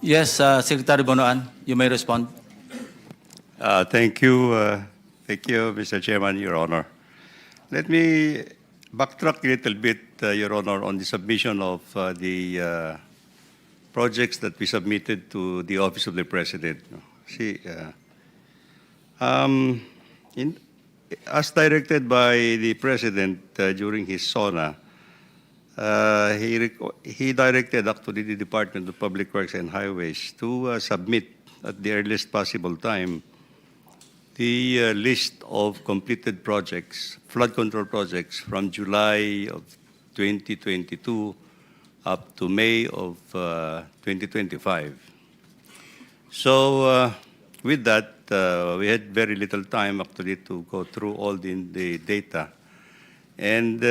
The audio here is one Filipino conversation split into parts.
Yes, Secretary Bonoan, you may respond. Thank you. Thank you, Mr. Chairman, Your Honor. Let me backtrack a little bit, Your Honor, on the submission of the projects that we submitted to the Office of the President. See, in, as directed by the President during his SONA, he directed actually the Department of Public Works and Highways to submit at the earliest possible time the list of completed projects, flood control projects from July of 2022 up to May of 2025. So with that, we had very little time actually to go through all the data. And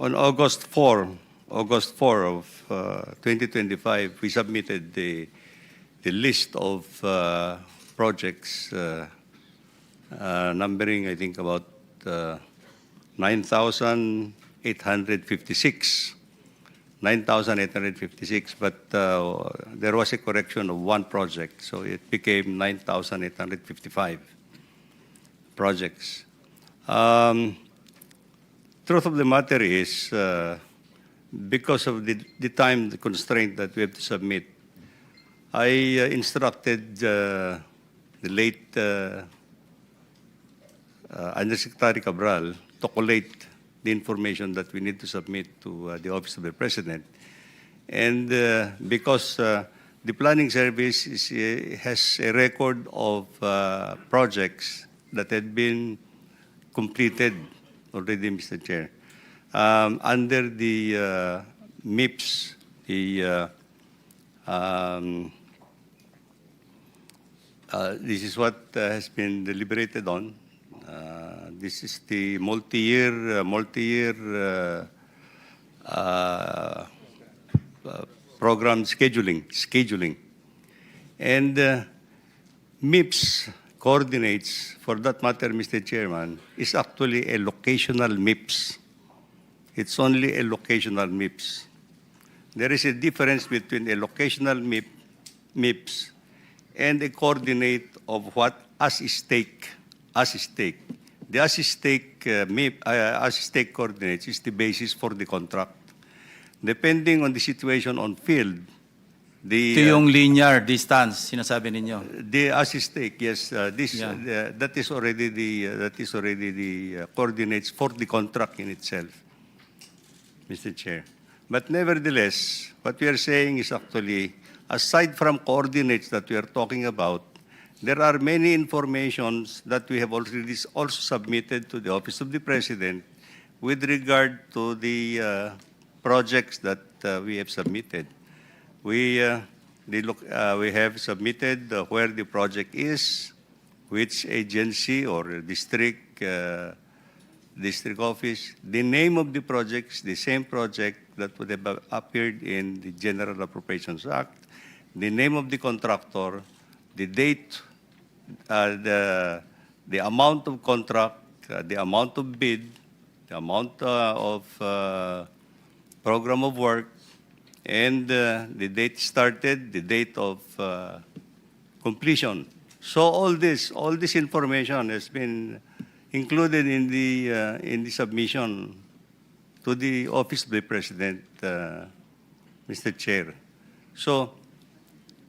on August 4 of 2025, we submitted the list of projects numbering, I think, about 9,856. 9,856, but there was a correction of one project, so it became 9,855 projects. Truth of the matter is, because of the time constraint that we have to submit, I instructed the late Undersecretary Cabral to collate the information that we need to submit to the Office of the President. And because the Planning Service has a record of projects that had been completed already, Mr. Chair, under the MIPS, this is what has been deliberated on. This is the multi-year program scheduling. And MIPS coordinates, for that matter, Mr. Chairman, is actually a locational MIPS. It's only a locational MIPS. There is a difference between a locational MIPS and a coordinate of what as stake. The as-stake as-stake coordinates is the basis for the contract. Depending on the situation on field, Ito yung linear distance, sinasabi ninyo. the as-stake, yes, that is already the coordinates for the contract in itself, Mr. Chair. But nevertheless, what we are saying is actually, aside from coordinates that we are talking about, there are many informations that we have already also submitted to the Office of the President with regard to the projects that we have submitted. We have submitted where the project is, which agency or district office, the name of the projects, the same project that would have appeared in the General Appropriations Act, the name of the contractor, the date, the amount of contract, the amount of bid, the amount of program of work, and the date started, the date of completion. So all this information has been included in the submission to the Office of the President, Mr. Chair. So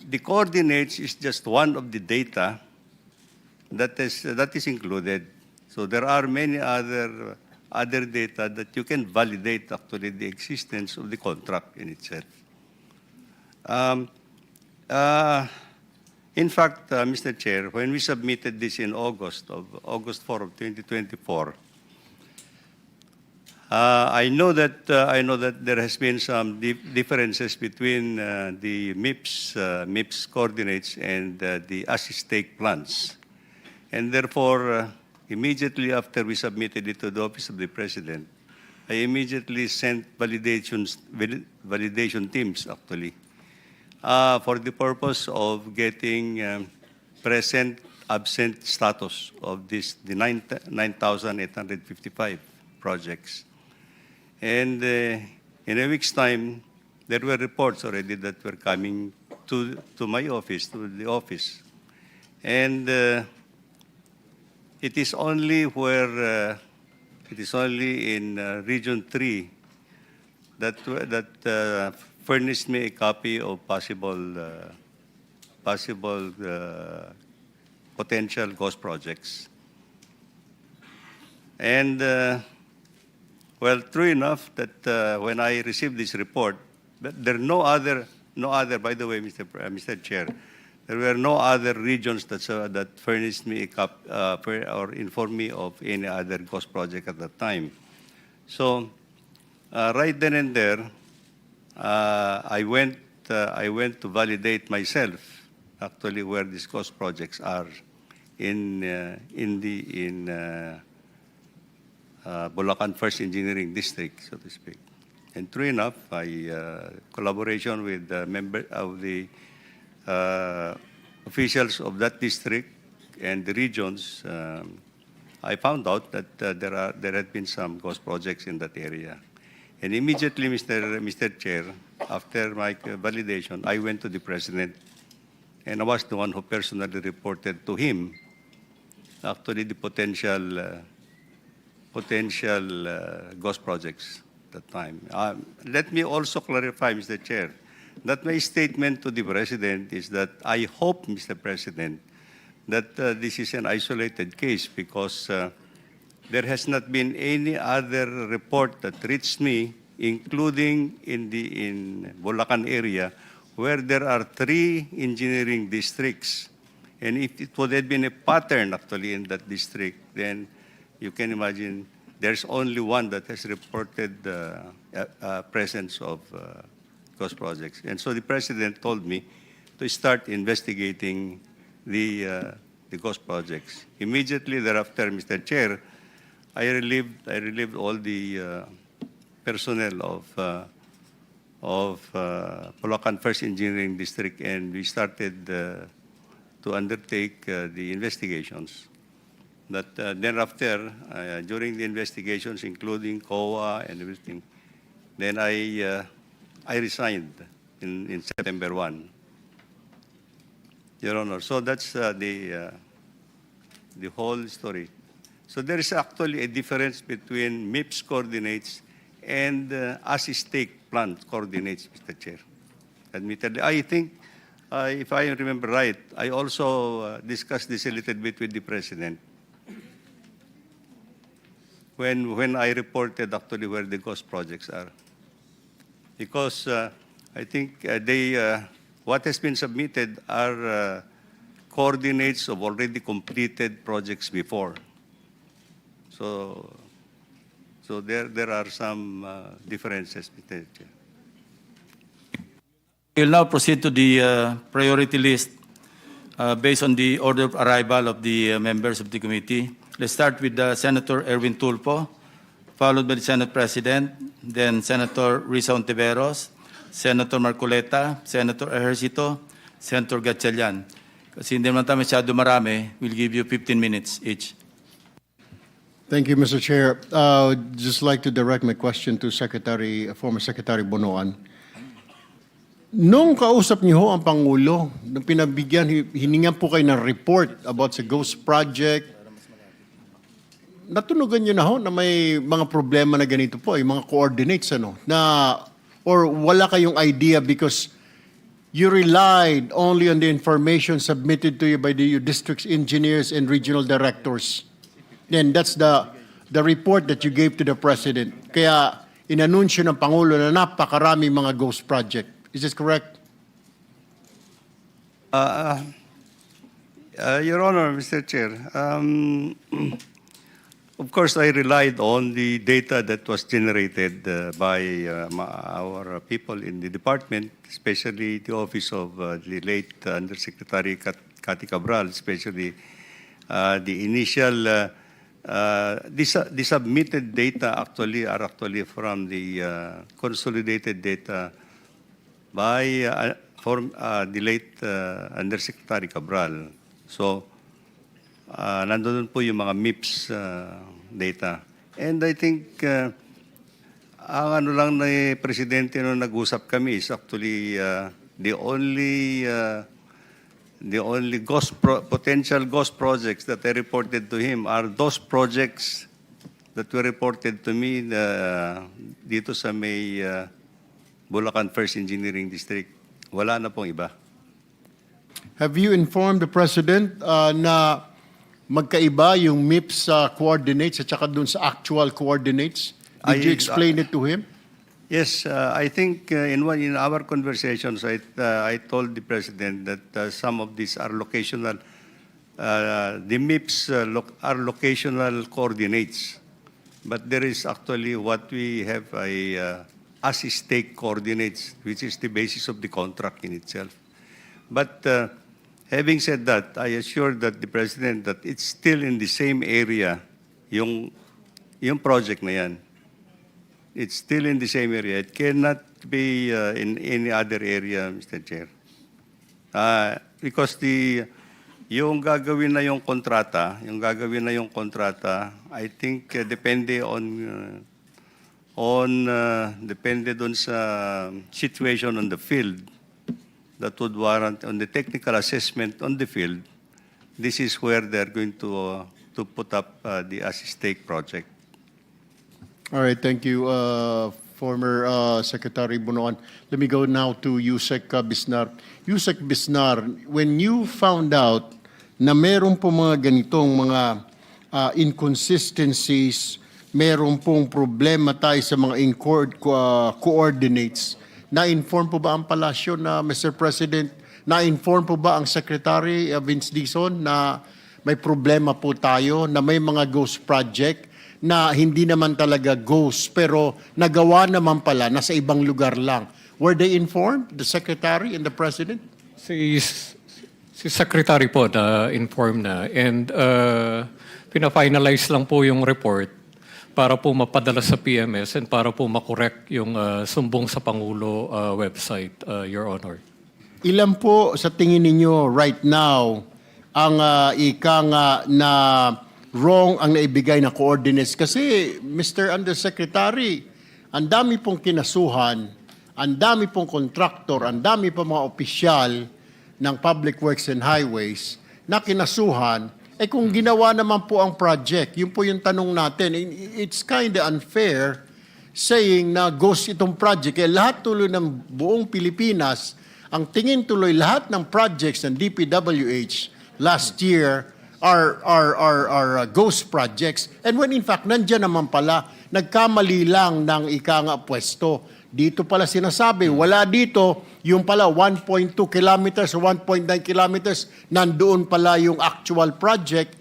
the coordinates is just one of the data that is included. So there are many other data that you can validate actually the existence of the contract in itself. In fact, Mr. Chair, when we submitted this in August 4 of 2024, I know that there has been some differences between the MIPS coordinates and the as-stake plans, and therefore, immediately after we submitted it to the Office of the President, I immediately sent validation teams actually for the purpose of getting present absent status of the 9,855 projects. And in a week's time, there were reports already that were coming to my office, to the office. And it is only in Region 3 that furnished me a copy of possible potential ghost projects. And well, true enough that when I received this report, but there are no other. By the way, Mr. Chair, there were no other regions that furnished me or informed me of any other ghost project at that time. So, right then and there, I went to validate myself actually where these ghost projects are in Bulacan First Engineering District, so to speak. And true enough, collaboration with members of the officials of that district and the regions, I found out that there had been some ghost projects in that area. And immediately, Mr. Chair, after my validation, I went to the President, and I was the one who personally reported to him actually the potential ghost projects at that time. Let me also clarify, Mr. Chair, that my statement to the President is that I hope, Mr. President, that this is an isolated case because there has not been any other report that reached me, including in Bulacan area, where there are 3 engineering districts. And if it would have been a pattern actually in that district, then you can imagine there's only one that has reported the presence of ghost projects. And so the President told me to start investigating the ghost projects. Immediately thereafter, Mr. Chair, I relieved all the personnel of Bulacan First Engineering District, and we started to undertake the investigations. But then after, during the investigations, including COA and everything, then I resigned in September 1, Your Honor. So that's the whole story. So there is actually a difference between MIPS coordinates and as-stake plant coordinates, Mr. Chair. Admittedly, I think, if I remember right, I also discussed this a little bit with the President when I reported actually where the ghost projects are. Because I think what has been submitted are coordinates of already completed projects before. So there are some differences, Mr. Chair. We'll now proceed to the priority list based on the order of arrival of the members of the committee. Let's start with Senator Erwin Tulfo, followed by the Senate President, then Senator Risa Ontiveros, Senator Marcoleta, Senator Ejercito, Senator Gatchalian. Kasi hindi naman tayo masyado marami, we'll give you 15 minutes each. Thank you, Mr. Chair. Just like to direct my question to former Secretary Bonoan. Nung kausap niyo ho ang Pangulo, nung hiningan po kayo ng report about sa Ghost Project, natunugan niyo na ho na may mga problema na ganito po, yung mga coordinates, or wala kayong idea because you relied only on the information submitted to you by the district's engineers and regional directors. Then that's the report that you gave to the President. Kaya inanunsyo ng Pangulo na napakarami mga ghost project. Is this correct? Your Honor, Mr. Chair, of course, I relied on the data that was generated by our people in the department, especially the office of the late Undersecretary Cathy Cabral, especially the initial, the submitted data are from the consolidated data by the late Undersecretary Cabral. So, nandun po yung mga MIPS data. And I think Ang ano lang na presidente nung nag-usap kami is actually the only potential ghost projects that I reported to him are those projects that were reported to me dito sa may Bulacan First Engineering District. Wala na pong iba. Have you informed the President na magkaiba yung MIPS coordinates at saka dun sa actual coordinates? Did you explain it to him? Yes, I think in our conversations, I told the President that some of these are locational, the MIPS are locational coordinates. But there is actually what we have as stake coordinates, which is the basis of the contract in itself. But having said that, I assured that the President that it's still in the same area, yung project na yan. It's still in the same area. It cannot be in any other area, Mr. Chair. Because yung gagawin na yung kontrata, I think depende depende doon sa situation on the field that would warrant on the technical assessment on the field. This is where they're going to put up the as-stake project. All right, thank you, former Secretary Bunoan. Let me go now to Yusek Bisnar. Yusek Bisnar, when you found out na meron po mga ganitong mga inconsistencies, meron pong problema tayo sa mga coordinates, na-inform po ba ang palasyo na, Mr. President, na-inform po ba ang Secretary Vince Dizon na may problema po tayo, na may mga ghost project, na hindi naman talaga ghost, pero nagawa naman pala, nasa ibang lugar lang. Were they informed, the Secretary and the President? Si Secretary po na inform na, and pina-finalize lang po yung report para po mapadala sa PMS and para po makorek yung sumbong sa Pangulo website, Your Honor. Ilan po sa tingin ninyo right now ang ika nga na wrong ang naibigay na coordinates? Kasi, Mr. Undersecretary, ang dami pong kinasuhan, ang dami pong contractor, ang dami pong mga opisyal ng Public Works and Highways na kinasuhan, kung ginawa naman po ang project, yun po yung tanong natin. It's kind of unfair saying na ghost itong project. Lahat tuloy ng buong Pilipinas, ang tingin tuloy lahat ng projects ng DPWH last year are ghost projects. And when in fact, nandiyan naman pala, nagkamali lang ng ika nga pwesto. Dito pala sinasabi, wala dito, yung pala 1.2 kilometers o 1.9 kilometers, nandoon pala yung actual project.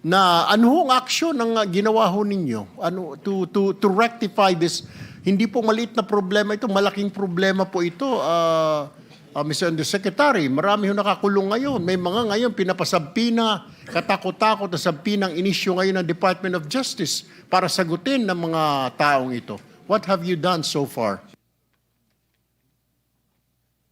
Na ano hong action ang ginawa ho ninyo? Ano, to rectify this? Hindi po maliit na problema ito, malaking problema po ito. Mr. Undersecretary, marami ho nakakulong ngayon. May mga ngayon pinapasampina, katakot-takot na sampinang inisyo ngayon ng Department of Justice para sagutin ng mga taong ito. What have you done so far?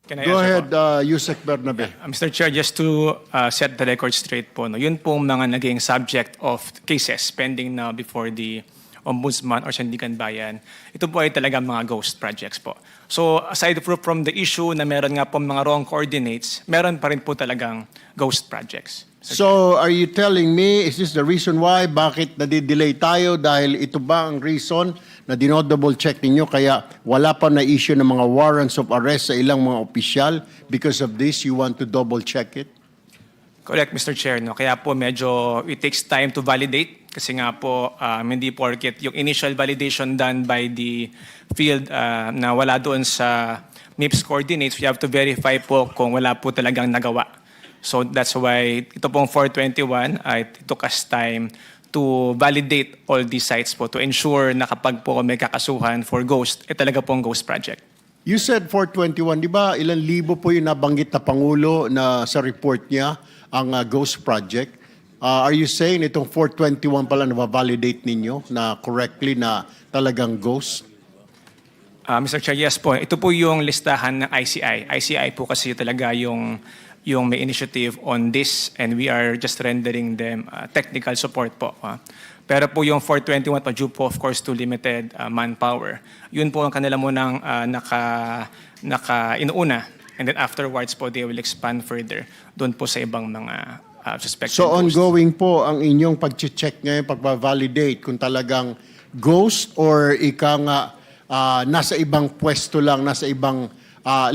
Can I Go answer ahead, po? Yusek Bernabe. Mr. Chair, just to set the record straight po, no, yun po mga naging subject of cases pending na before the Ombudsman or Sandigan Bayan. Ito po ay talagang mga ghost projects po. So aside from the issue na meron nga po mga wrong coordinates, meron pa rin po talagang ghost projects. So, are you telling me, is this the reason why, bakit nadidelay tayo? Dahil ito ba ang reason na dinodouble check ninyo kaya wala pa na-issue ng mga warrants of arrest sa ilang mga opisyal? Because of this, you want to double check it? Correct, Mr. Chair. No? Kaya po medyo it takes time to validate kasi nga po hindi porket yung initial validation done by the field na wala doon sa MIPS coordinates, we have to verify po kung wala po talagang nagawa. So that's why ito pong 421, it took us time to validate all these sites po to ensure na kapag po may kakasuhan for ghost, talaga pong ghost project. You said 421, di ba ilang libo po yung nabanggit na Pangulo na sa report niya ang ghost project? Are you saying itong 421 pala na validate ninyo na correctly na talagang ghost? Mr. Chair, yes po. Ito po yung listahan ng ICI. ICI po kasi talaga yung may initiative on this and we are just rendering them technical support po. Pero po yung 421 pa due po of course to limited manpower. Yun po ang kanila munang inuuna. And then afterwards po, they will expand further doon po sa ibang mga suspected So ghosts. ongoing po ang inyong pag-check ngayon, pag-validate kung talagang ghost or ika nga nasa ibang pwesto lang, nasa ibang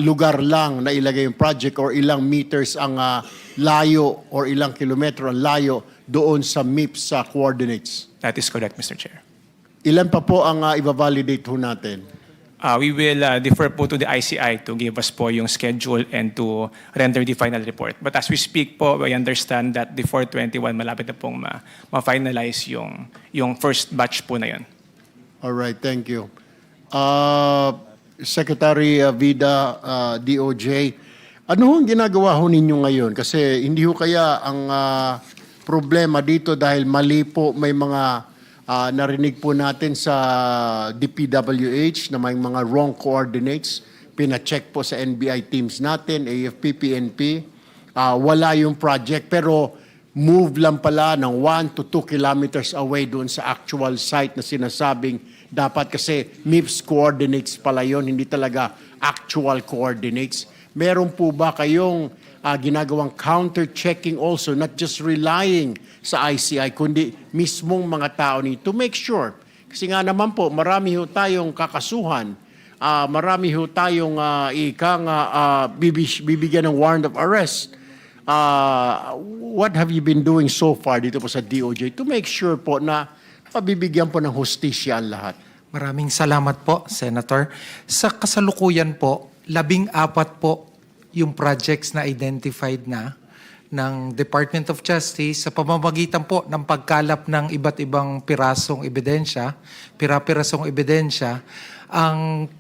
lugar lang na ilagay yung project or ilang meters ang layo or ilang kilometro ang layo doon sa MIPS sa coordinates. That is correct, Mr. Chair. Ilan pa po ang i-validate ho natin? We will defer po to the ICI to give us po yung schedule and to render the final report. But as we speak po, I understand that the 421 malapit na pong ma-finalize yung first batch po na yun. All right, thank you. Secretary Vida, DOJ, ano ang ginagawa ho ninyo ngayon? Kasi hindi ho kaya ang problema dito dahil mali po may mga narinig po natin sa DPWH na may mga wrong coordinates. Pina-check po sa NBI teams natin, AFP, PNP. Wala yung project pero move lang pala ng 1 to 2 kilometers away doon sa actual site na sinasabing dapat kasi MIPS coordinates pala yon, hindi talaga actual coordinates. Meron po ba kayong ginagawang counter-checking also, not just relying sa ICI, kundi mismong mga tao to make sure. Kasi nga naman po, marami ho tayong kakasuhan, marami ho tayong bibigyan ng warrant of arrest. What have you been doing so far dito po sa DOJ to make sure po na pabibigyan po ng hustisya ang lahat? Maraming salamat po, Senator. Sa kasalukuyan po, 14 po yung projects na identified na ng Department of Justice sa pamamagitan po ng pagkalap ng iba't ibang pirasong ebidensya, pirasong ebidensya.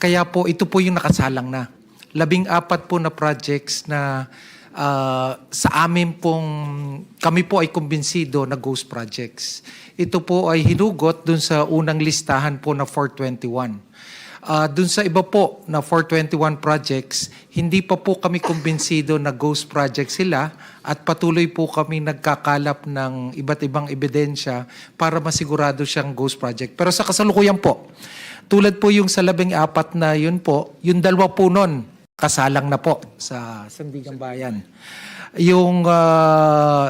Kaya po, ito po yung nakasalang na. 14 po na projects na sa amin pong, kami po ay kumbinsido na ghost projects. Ito po ay hinugot dun sa unang listahan po na 421. Dun sa iba po na 421 projects, hindi pa po kami kumbinsido na ghost project sila at patuloy po kami nagkakalap ng iba't ibang ebidensya para masigurado siyang ghost project. Pero sa kasalukuyan po, tulad po yung sa 14 na yun po, yung 2 po nun, kasalang na po sa Sandigan Bayan. Yung,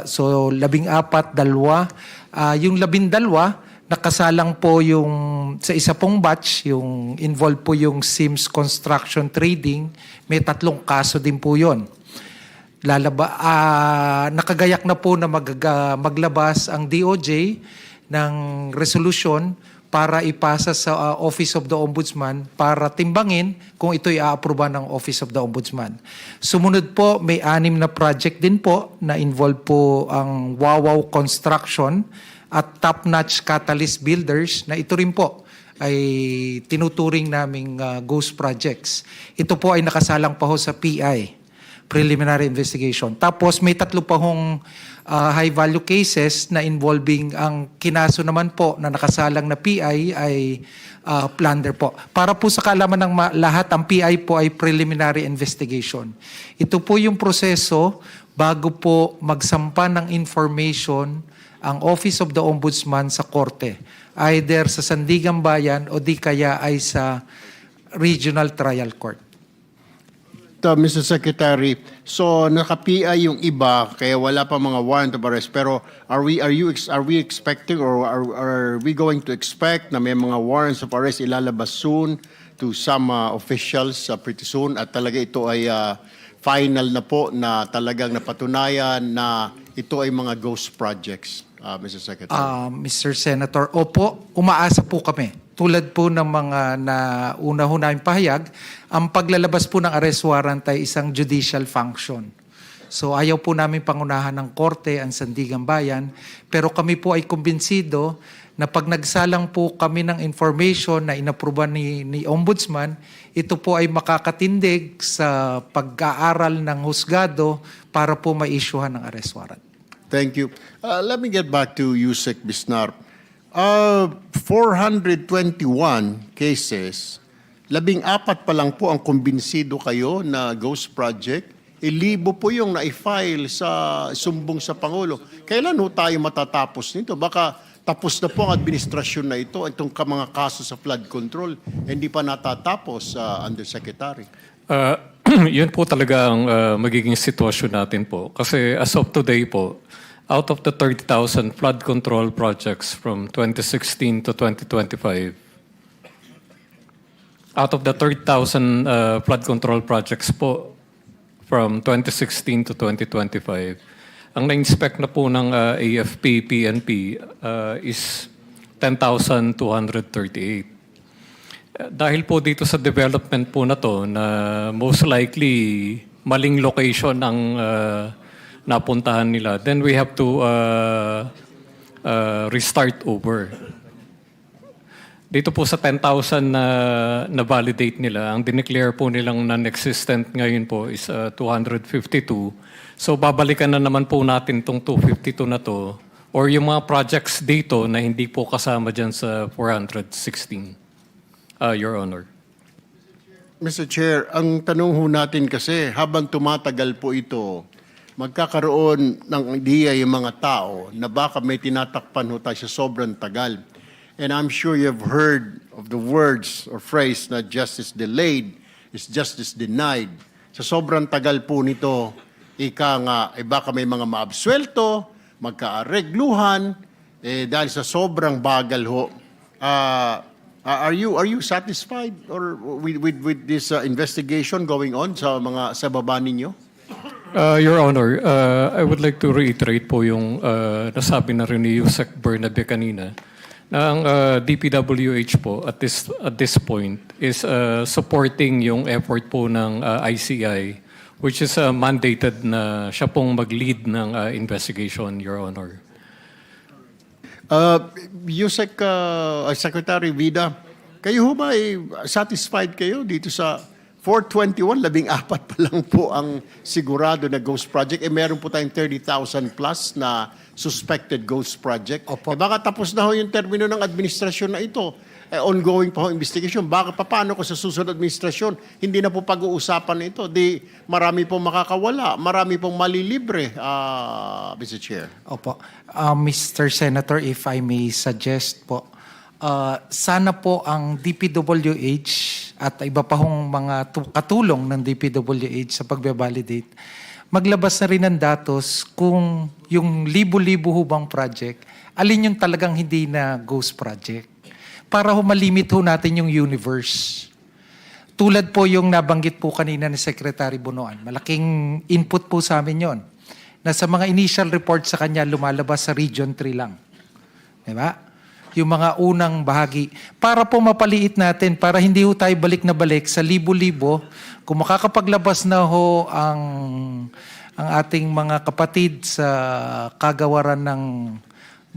so 14, 2, yung 12, nakasalang po yung sa isa pong batch, yung involved po yung Sims Construction Trading, may 3 kaso din po yun. Nakagayak na po na maglabas ang DOJ ng resolution para ipasa sa Office of the Ombudsman para timbangin kung ito'y aaproba ng Office of the Ombudsman. Sumunod po, may 6 na project din po na involved po ang Wawaw Construction at Top-Notch Catalyst Builders na ito rin po ay tinuturing naming ghost projects. Ito po ay nakasalang pa ho sa PI, Preliminary Investigation. Tapos may 3 pa hong high-value cases na involving ang kinaso naman po na nakasalang na PI ay plunder po. Para po sa kaalaman ng lahat, ang PI po ay Preliminary Investigation. Ito po yung proseso bago po magsampa ng information ang Office of the Ombudsman sa korte, either sa Sandigan Bayan o di kaya ay sa Regional Trial Court. Mr. Secretary, so naka-PI yung iba kaya wala pa mga warrant of arrest, pero are we expecting or are we going to expect na may mga warrants of arrest ilalabas soon to some officials pretty soon at talaga ito ay final na po na talagang napatunayan na ito ay mga ghost projects, Mr. Secretary? Mr. Senator, opo, umaasa po kami. Tulad po ng mga una ho namin pahayag, ang paglalabas po ng arrest warrant ay isang judicial function. So ayaw po namin pangunahan ng korte ang Sandigan Bayan, pero kami po ay kumbinsido na pag nagsalang po kami ng information na inapruban ni Ombudsman, ito po ay makakatindig sa pag-aaral ng husgado para po ma-issuehan ng arrest warrant. Thank you. Let me get back to Yusek Bisnar. 421 cases, 14 pa lang po ang kumbinsido kayo na ghost project. 1,000 po yung na-file sa sumbong sa Pangulo. Kailan ho tayo matatapos nito? Baka tapos na po ang administrasyon na ito, itong mga kaso sa flood control, hindi pa natatapos, Undersecretary. Yun po talaga ang magiging sitwasyon natin po. Kasi as of today po, out of the 30,000 flood control projects from 2016 to 2025, out of the 30,000 flood control projects po from 2016 to 2025, ang na-inspect na po ng AFP, PNP is 10,238. Dahil po dito sa development po na to na most likely maling location ang napuntahan nila, then we have to restart over. Dito po sa 10,000 na validate nila, ang dineclare po nilang non-existent ngayon po is 252. So babalikan na naman po natin itong 252 na to or yung mga projects dito na hindi po kasama dyan sa 416, Your Honor. Mr. Chair, ang tanong ho natin kasi habang tumatagal po ito, magkakaroon ng idea yung mga tao na baka may tinatakpan ho tayo sa sobrang tagal. And I'm sure you've heard of the words or phrase na justice delayed is justice denied. Sa sobrang tagal po nito, ika nga, baka may mga maabswelto, magkaaregluhan, dahil sa sobrang bagal ho. Are you satisfied or with this investigation going on sa baba ninyo? Your Honor, I would like to reiterate po yung nasabi na rin ni Yusek Bernabe kanina na ang DPWH po at this point is supporting yung effort po ng ICI which is mandated na siya pong mag-lead ng investigation, Your Honor. Yusek, Secretary Vida, kayo ho ba satisfied kayo dito sa 421, 14 pa lang po ang sigurado na ghost project. Meron po tayong 30,000 plus na suspected ghost project. Opo. Baka tapos na ho yung termino ng administrasyon na ito. Ongoing pa ho investigation. Baka paano ko sa susunod administrasyon, hindi na po pag-uusapan ito. Di marami pong makakawala, marami pong malilibre, Mr. Chair. Opo. Mr. Senator, if I may suggest po, sana po ang DPWH at iba pa hong mga katulong ng DPWH sa pagbe-validate, maglabas na rin ng datos kung yung libo-libo hubang project, alin yung talagang hindi na ghost project. Para malimit ho natin yung universe. Tulad po yung nabanggit po kanina ni Secretary Bunoan, malaking input po sa amin yon. Na sa mga initial report sa kanya, lumalabas sa Region 3 lang. Diba? Yung mga unang bahagi. Para po mapaliit natin, para hindi ho tayo balik na balik sa libo-libo, kung makakapaglabas na ho ang ating mga kapatid sa kagawaran ng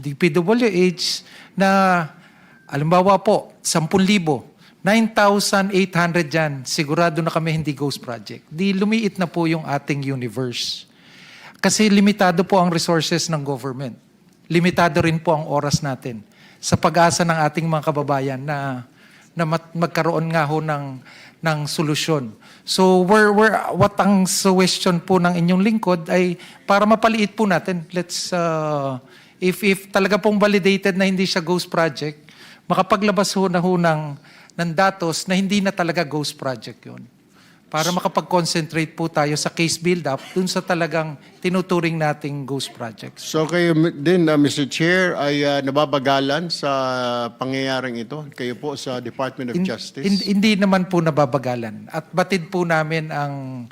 DPWH na, alimbawa po, 10,000, 9,800 dyan, sigurado na kami hindi ghost project. Di lumiit na po yung ating universe. Kasi limitado po ang resources ng government. Limitado rin po ang oras natin sa pag-asa ng ating mga kababayan na magkaroon nga ho ng solusyon. So what ang suggestion po ng inyong lingkod ay para mapaliit po natin. Let's if talaga pong validated na hindi siya ghost project, makapaglabas ho ng datos na hindi na talaga ghost project 'yon. Para makapag-concentrate po tayo sa case build-up dun sa talagang tinuturing nating ghost projects. So kayo din, Mr. Chair, ay nababagalan sa pangyayaring ito? Kayo po sa Department of Justice? Hindi naman po nababagalan. At batid po namin ang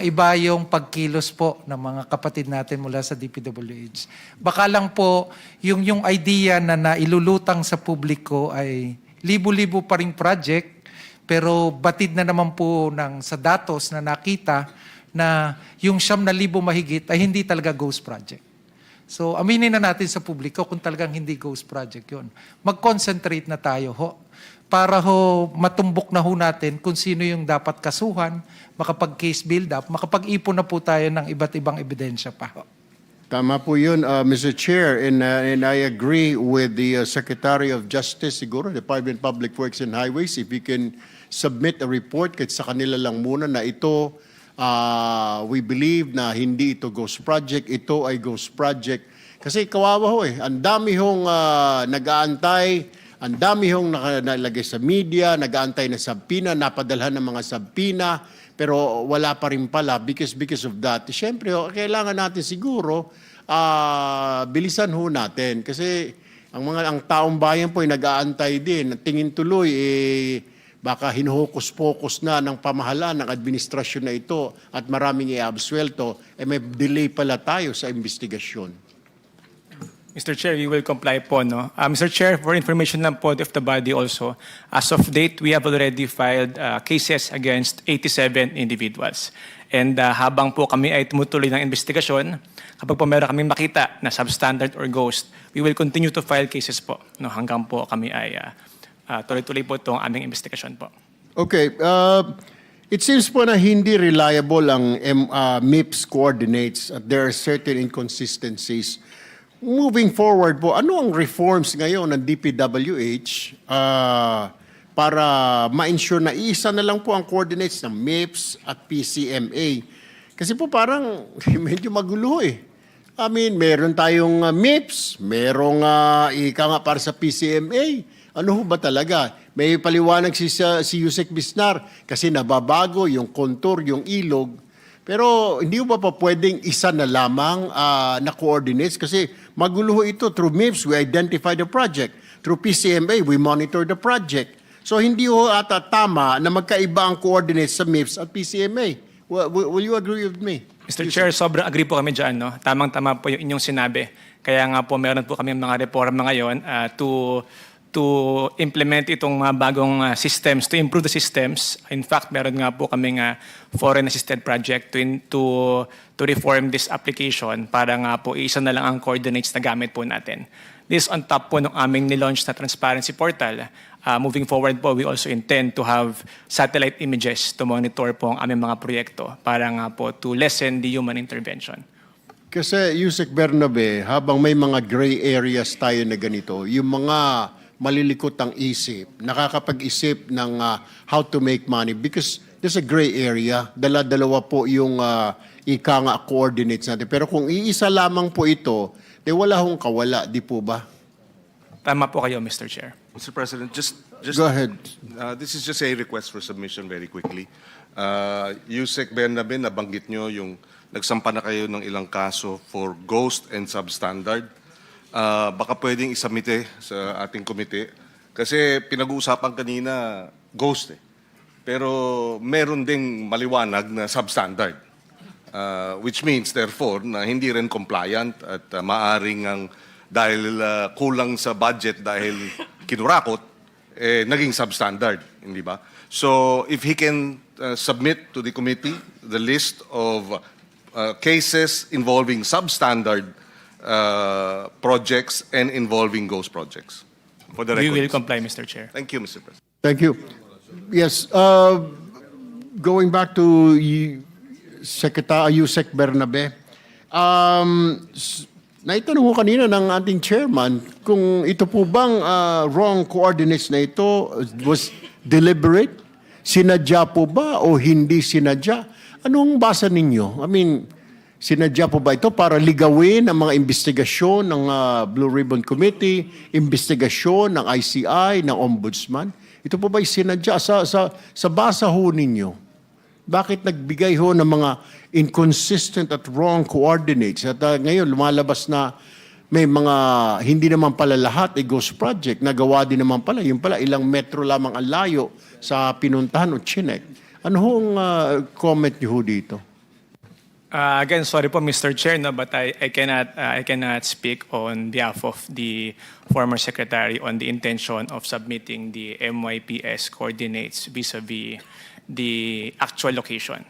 iba yung pagkilos po ng mga kapatid natin mula sa DPWH. Baka lang po yung idea na nailulutang sa publiko ay libo-libo pa ring project, pero batid na naman po sa datos na nakita na yung 9,000 mahigit ay hindi talaga ghost project. So aminin na natin sa publiko kung talagang hindi ghost project yon. Mag-concentrate na tayo ho para matumbok na ho natin kung sino yung dapat kasuhan, makapag-case build up, makapag-ipon na po tayo ng iba't ibang ebidensya pa ho. Tama po yun, Mr. Chair, and I agree with the Secretary of Justice, siguro, Department of Public Works and Highways, if we can submit a report kahit sa kanila lang muna na ito, we believe na hindi ito ghost project, ito ay ghost project. Kasi kawawa ho eh. Ang dami hong nag-aantay, ang dami hong nalagay sa media, nag-aantay ng sabpina, napadalhan ng mga sabpina, pero wala pa rin pala because of that. Siyempre, kailangan natin siguro bilisan ho natin kasi ang taong bayan po ay nag-aantay din. Tingin tuloy baka hinuhokus-pokus na ng pamahalaan ng administrasyon na ito at maraming i-absuelto, may delay pala tayo sa investigasyon. Mr. Chair, we will comply po, no? Mr. Chair, for information lang po of the body also, as of date, we have already filed cases against 87 individuals. And habang po kami ay tumutuloy ng investigasyon, kapag po meron kami makita na substandard or ghost, we will continue to file cases po, no? Hanggang po kami ay tuloy-tuloy po itong aming investigasyon po. Okay. It seems po na hindi reliable ang MIPS coordinates at there are certain inconsistencies. Moving forward po, ano ang reforms ngayon ng DPWH para ma-ensure na isa na lang po ang coordinates ng MIPS at PCMA? Kasi po parang medyo magulo eh. I mean, meron tayong MIPS, merong ika nga para sa PCMA. Ano ho ba talaga? May paliwanag si Yusek Bisnar kasi nababago yung contour, yung ilog. Pero hindi ba pa pwedeng isa na lamang na coordinates? Kasi magulo ito. Through MIPS, we identify the project. Through PCMA, we monitor the project. So hindi ho ata tama na magkaiba ang coordinates sa MIPS at PCMA. Will you agree with me? Mr. Chair, sobrang agree po kami dyan, no? Tamang-tama po yung inyong sinabi. Kaya nga po meron po kami mga reforma ngayon to implement itong mga bagong systems, to improve the systems. In fact, meron nga po kaming foreign assisted project to reform this application para nga po isa na lang ang coordinates na gamit po natin. This on top po ng aming nilaunch na transparency portal. Moving forward po, we also intend to have satellite images to monitor po ang aming mga proyekto para nga po to lessen the human intervention. Kasi Yusek Bernabe, habang may mga gray areas tayo na ganito, yung mga malilikot ang isip, nakakapag-isip ng how to make money because there's a gray area, dala-dalawa po yung ika nga coordinates natin. Pero kung iisa lamang po ito, wala hong kawala, di po ba? Tama po kayo, Mr. Chair. Mr. President, just Go ahead. this is just a request for submission very quickly. Yusek Bernabe, nabanggit nyo yung nagsampa na kayo ng ilang kaso for ghost and substandard. Baka pwedeng isubmite sa ating komite kasi pinag-uusapan kanina ghost eh. Pero meron ding maliwanag na substandard. Which means therefore na hindi rin compliant at maaring ang dahil kulang sa budget dahil kinurakot naging substandard, hindi ba? So if he can submit to the committee the list of cases involving substandard projects and involving ghost projects. For the We record. will comply, Mr. Chair. Thank you, Mr. President. Thank you. Yes, going back to Secretary Yusek Bernabe, naitanong ko kanina ng ating chairman kung ito po bang wrong coordinates na ito was deliberate, sinadya po ba o hindi sinadya? Anong basa ninyo? I mean, sinadya po ba ito para ligawin ang mga investigasyon ng Blue Ribbon Committee, investigasyon ng ICI, ng Ombudsman? Ito po ba sinadya sa basa ho ninyo? Bakit nagbigay ho ng mga inconsistent at wrong coordinates? At ngayon lumalabas na may mga hindi naman pala lahat ghost project, nagawa din naman pala. Yung pala ilang metro lamang ang layo sa pinuntahan o chinek. Ano hong comment niyo ho dito? Again, sorry po, Mr. Chair, no, but I cannot speak on behalf of the former secretary on the intention of submitting the MYPS coordinates vis-a-vis the actual location.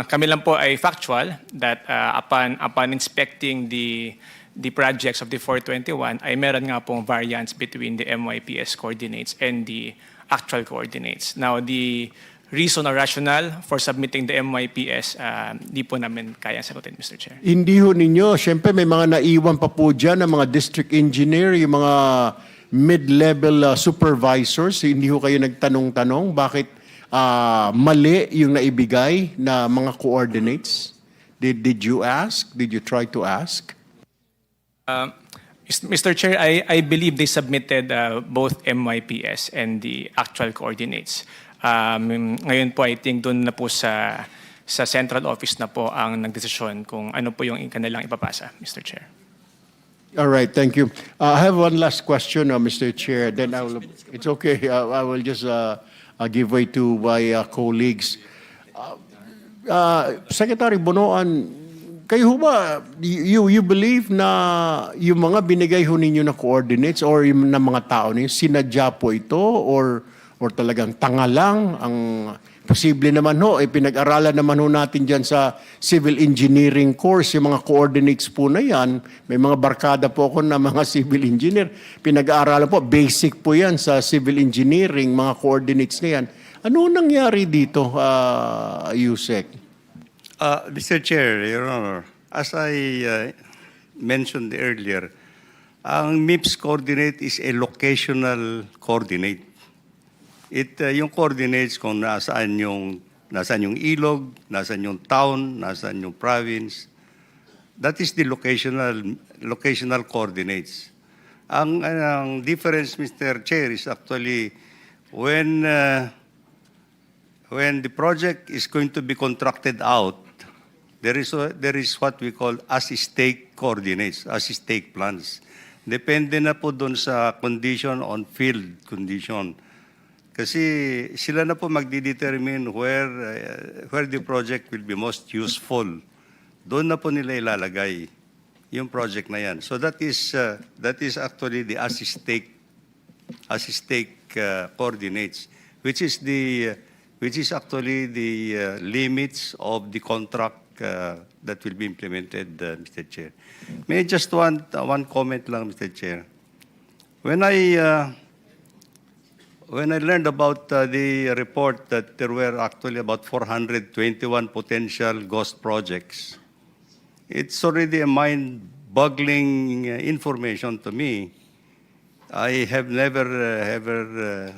Kami lang po ay factual that upon inspecting the projects of the 421 ay meron nga pong variance between the MYPS coordinates and the actual coordinates. Now, the reason or rationale for submitting the MYPS, di po namin kaya sagutin, Mr. Chair. Hindi ho ninyo. Siyempre may mga naiwan pa po dyan ng mga district engineer, yung mga mid-level supervisors. Hindi ho kayo nagtanong-tanong bakit mali yung naibigay na mga coordinates. Did you ask? Did you try to ask? Mr. Chair, I believe they submitted both MYPS and the actual coordinates. Ngayon po, I think doon na po sa central office na po ang nagdesisyon kung ano po yung kanilang ipapasa, Mr. Chair. All right, thank you. I have one last question, Mr. Chair. Then I will. It's okay. I will just give way to my colleagues. Secretary Bonoan, kayo ho ba, you believe na yung mga binigay ho ninyo na coordinates or yung na mga tao ninyo, sinadya po ito or talagang tanga lang? Ang posible naman ho, pinag-aralan naman ho natin dyan sa civil engineering course, yung mga coordinates po na yan. May mga barkada po ako na mga civil engineer. Pinag-aaralan po, basic po yan sa civil engineering, mga coordinates na yan. Ano nangyari dito, Yusek? Mr. Chair, Your Honor, as I mentioned earlier, ang MIPS coordinate is a locational coordinate. Yung coordinates kung nasaan yung ilog, nasaan yung town, nasaan yung province, that is the locational coordinates. Ang difference, Mr. Chair, is actually when the project is going to be contracted out, there is what we call as-stake coordinates, as-stake plans. Depende na po doon sa condition on field condition. Kasi sila na po magdidetermine where the project will be most useful. Doon na po nila ilalagay yung project na yan. So that is actually the as-stake coordinates, which is actually the limits of the contract that will be implemented, Mr. Chair. May I just want one comment lang, Mr. Chair. When I learned about the report that there were actually about 421 potential ghost projects, it's already a mind-boggling information to me. I have never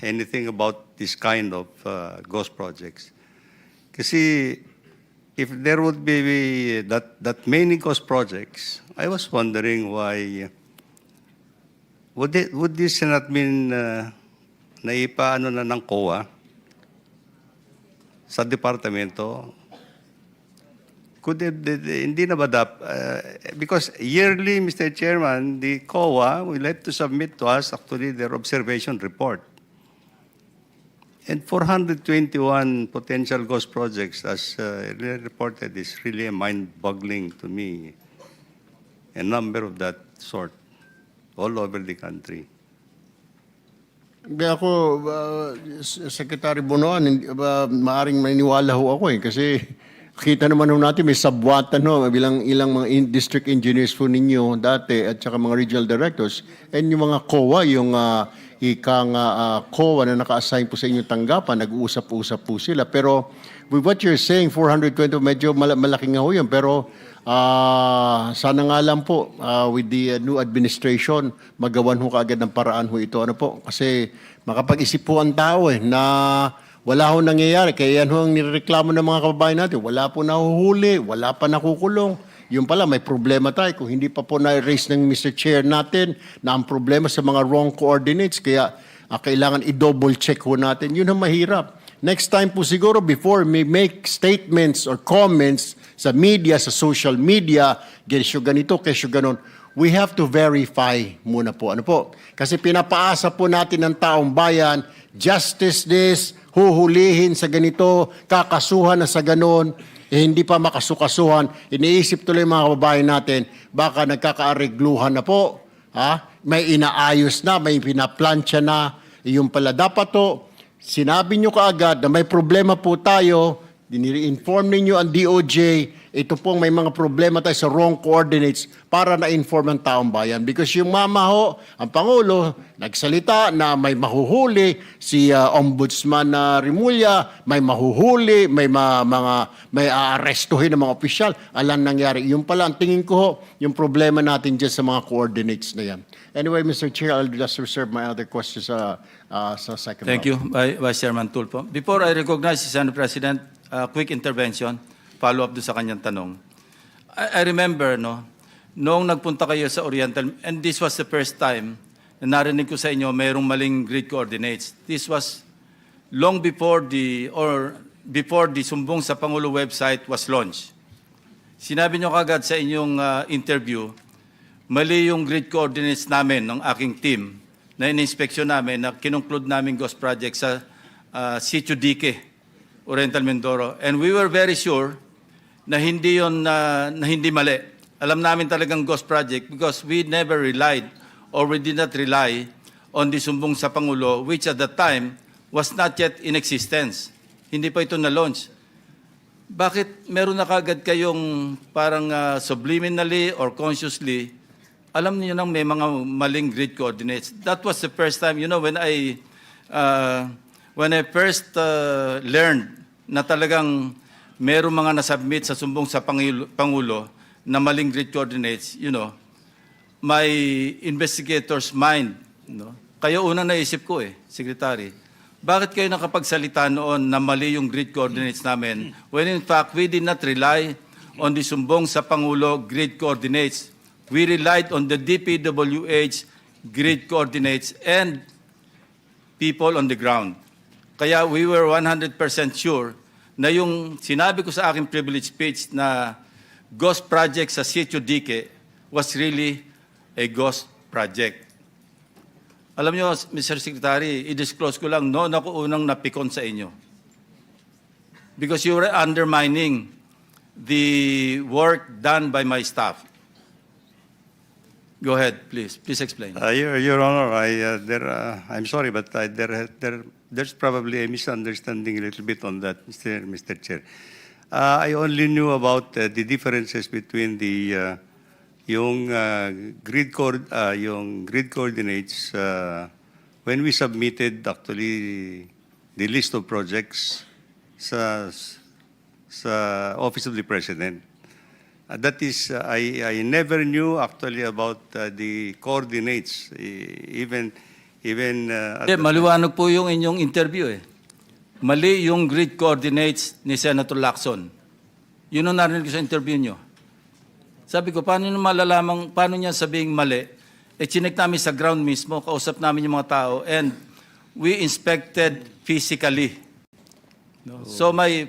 anything about this kind of ghost projects. Kasi if there would be that many ghost projects, I was wondering why would this not been naipaano na ng COA sa departamento? Hindi na ba because yearly, Mr. Chairman, the COA will have to submit to us actually their observation report. And 421 potential ghost projects, as reported, is really mind-boggling to me. A number of that sort, all over the country. Hindi ako, Secretary Bonoan, maaring maniniwala ho ako kasi kita naman ho natin may sabwatan ho, ilang mga district engineers po ninyo dati at saka mga regional directors and yung mga COA, yung COA na naka-assign po sa inyong tanggapan, nag-uusap-usap po sila. Pero with what you're saying, 420, medyo malaki nga ho yun. Pero sana nga lang po, with the new administration, magawan ho kaagad ng paraan ho ito. Ano po? Kasi makapag-isip po ang tao na wala ho nangyayari. Kaya yan ho ang nireklamo ng mga kababayan natin. Wala po nahuhuli, wala pa nakukulong. Yung pala, may problema tayo. Kung hindi pa po na-raise ng Mr. Chair natin na ang problema sa mga wrong coordinates, kaya kailangan i-double check ho natin. Yun ang mahirap. Next time po siguro, before we make statements or comments sa media, sa social media, kesyo ganito, kesyo ganon, we have to verify muna po. Ano po? Kasi pinapaasa po natin ng taong bayan, justice this, huhulihin sa ganito, kakasuhan na sa ganon, hindi pa makasukasuhan, iniisip tuloy mga kababayan natin, baka nagkakaaregluhan na po, may inaayos na, may pinaplansya na, yung pala dapat to, sinabi nyo kaagad na may problema po tayo, dinire-inform ninyo ang DOJ, ito pong may mga problema tayo sa wrong coordinates para na-inform ang taong bayan. Because yung mama ho, ang Pangulo, nagsalita na may mahuhuli, si Ombudsman Rimulya, may mahuhuli, may aarestuhin ng mga opisyal. Alam nangyari. Yung pala, ang tingin ko ho, yung problema natin dyan sa mga coordinates na yan. Anyway, Mr. Chair, I'll just reserve my other questions sa second round. Thank you, Vice Chairman Tulfo. Before I recognize the Senate President, quick intervention. follow up doon sa kanyang tanong. I remember, no, noong nagpunta kayo sa Oriental, and this was the first time na narinig ko sa inyo mayroong maling grid coordinates. This was long before before the Sumbong sa Pangulo website was launched. Sinabi nyo kagad sa inyong interview, mali yung grid coordinates namin ng aking team na in-inspection namin na kinunclude namin ghost project sa Sitio Dique, Oriental Mindoro. And we were very sure na hindi yon na hindi mali. Alam namin talagang ghost project because we never relied or we did not rely on the Sumbong sa Pangulo, which at that time was not yet in existence. Hindi pa ito na-launch. Bakit meron na kagad kayong parang subliminally or consciously, alam niyo nang may mga maling grid coordinates? That was the first time, you know, when I first learned na talagang meron mga nasubmit sa Sumbong sa Pangulo na maling grid coordinates, you know, my investigator's mind, no? Kayo unang naisip ko Secretary, bakit kayo nakapagsalita noon na mali yung grid coordinates namin when in fact we did not rely on the Sumbong sa Pangulo grid coordinates. We relied on the DPWH grid coordinates and people on the ground. Kaya we were 100% sure na yung sinabi ko sa aking privilege speech na ghost project sa Sitio Dique was really a ghost project. Alam nyo, Mr. Secretary, i-disclose ko lang, noon ako unang napikon sa inyo. Because you were undermining the work done by my staff. Go ahead, please. Please explain. Your Honor, I'm sorry, but there's probably a misunderstanding a little bit on that, Mr. Chair. I only knew about the differences between the yung grid coordinates when we submitted actually the list of projects sa Office of the President. That is, I never knew actually about the coordinates, even at Hindi, maliwanag po yung inyong interview Mali yung grid coordinates ni Senator Lacson. Yun ang narinig ko sa interview nyo. Sabi ko, paano niya sabing mali? Chinek namin sa ground mismo, kausap namin yung mga tao, and we inspected physically. No? So my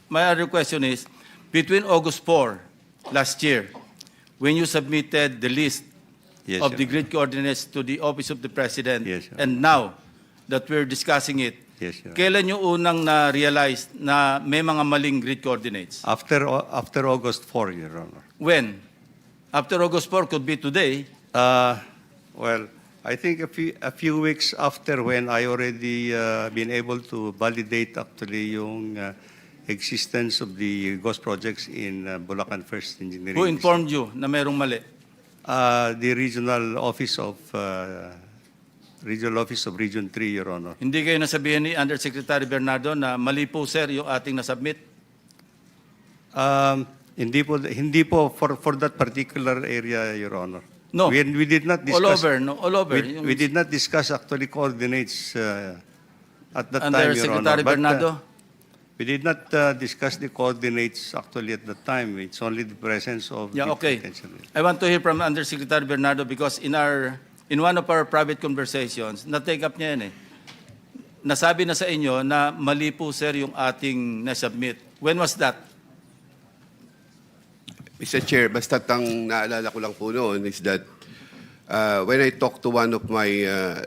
other question is, between August 4 last year, when you submitted the list Yes, of Your the grid coordinates to the Office of the President, Yes, Your and now that we're discussing it, Yes, Your Honor. kailan nyo unang na-realize na may mga maling grid coordinates? After August 4, Your Honor. When? After August 4 could be today. Well, I think a few weeks after when I already been able to validate actually yung existence of the ghost projects in Bulacan First Engineering. Who informed you na mayroong mali? The Regional Office of Region 3, Your Honor. Hindi kayo nasabihan ni Undersecretary Bernardo na mali po, sir, yung ating nasubmit? Hindi po for that particular area, Your Honor. No. We did not discuss. All over, no? All over. We did not discuss actually coordinates at that time, Your Honor. Undersecretary Bernardo? We did not discuss the coordinates actually at that time. It's only the presence of Yeah, the okay. potential. I want to hear from Undersecretary Bernardo because in one of our private conversations, na-take up niya yan Nasabi na sa inyo na mali po, sir, yung ating na-submit. When was that? Mr. Chair, basta ang naalala ko lang po noon is that when I talked to one of my,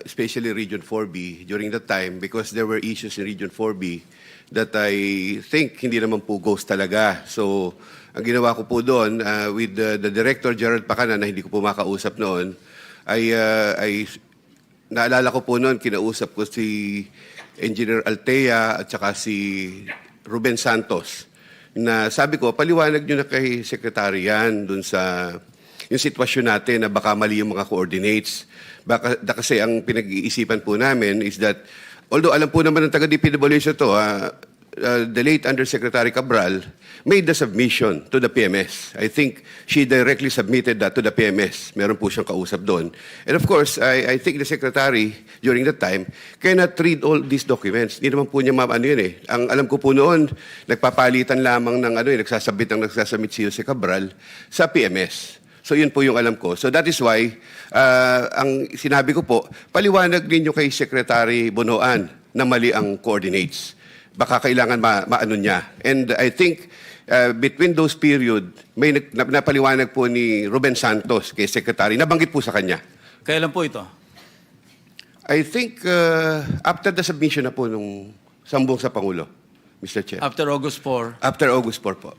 especially Region 4B, during that time, because there were issues in Region 4B that I think hindi naman po ghost talaga. So, ang ginawa ko po doon, with the Director, Gerald Pacana, na hindi ko po makausap noon, ay naalala ko po noon, kinausap ko si Engineer Altea at saka si Ruben Santos, na sabi ko, paliwanag nyo na kay Secretary yan dun sa yung sitwasyon natin na baka mali yung mga coordinates. Kasi ang pinag-iisipan po namin is that, although alam po naman ng taga-DPWH to, the late Undersecretary Cabral made the submission to the PMS. I think she directly submitted that to the PMS. Meron po siyang kausap doon. And of course, I think the Secretary, during that time, cannot read all these documents. Hindi naman po niya ano yun eh. Ang alam ko po noon, nagpapalitan lamang ng nagsasubmit si Jose Cabral sa PMS. So yun po yung alam ko. So that is why, ang sinabi ko po, paliwanag ninyo kay Secretary Bonoan na mali ang coordinates. Baka kailangan maano niya. And I think between those period, may napaliwanag po ni Ruben Santos kay Secretary, nabanggit po sa kanya. Kailan po ito? I think after the submission na po nung sambong sa Pangulo, Mr. Chair. After August 4. After August 4 po.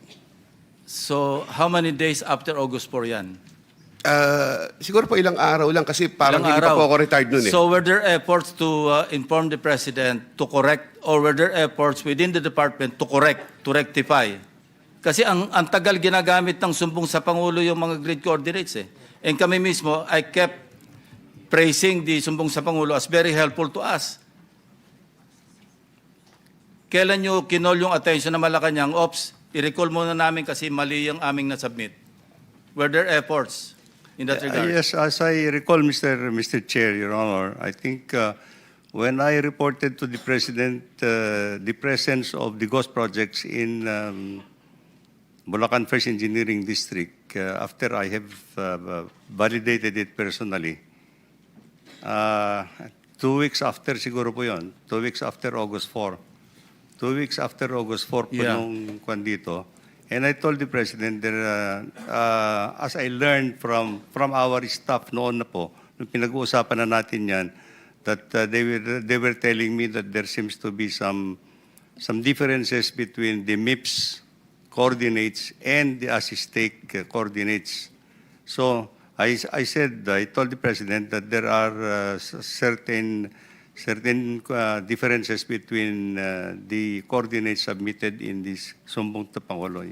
So, how many days after August 4 yan? Siguro po ilang araw lang kasi parang Ilang hindi pa araw? po ako retired noon eh. So, were there efforts to inform the President to correct, or were there efforts within the department to correct, to rectify? Kasi ang tagal ginagamit ng sumbong sa Pangulo yung mga grid coordinates eh. And kami mismo, I kept praising the sumbong sa Pangulo as very helpful to us. Kailan nyo kinol yung attention na Malacanang, Ops, i-recall muna namin kasi mali yung aming nasubmit. Were there efforts in that regard? Yes, as I recall, Mr. Chair, Your Honor, I think when I reported to the President the presence of the ghost projects in Bulacan First Engineering District, after I have validated it personally, 2 weeks after siguro po yun, 2 weeks after August 4, 2 weeks after August 4 po Yeah. nung kwan dito, and I told the President that as I learned from our staff noon na po, nung pinag-uusapan na natin yan, that they were telling me that there seems to be some differences between the MIPS coordinates and the ASISTEC coordinates. So I told the President that there are certain differences between the coordinates submitted in this sumbong to Pangulo.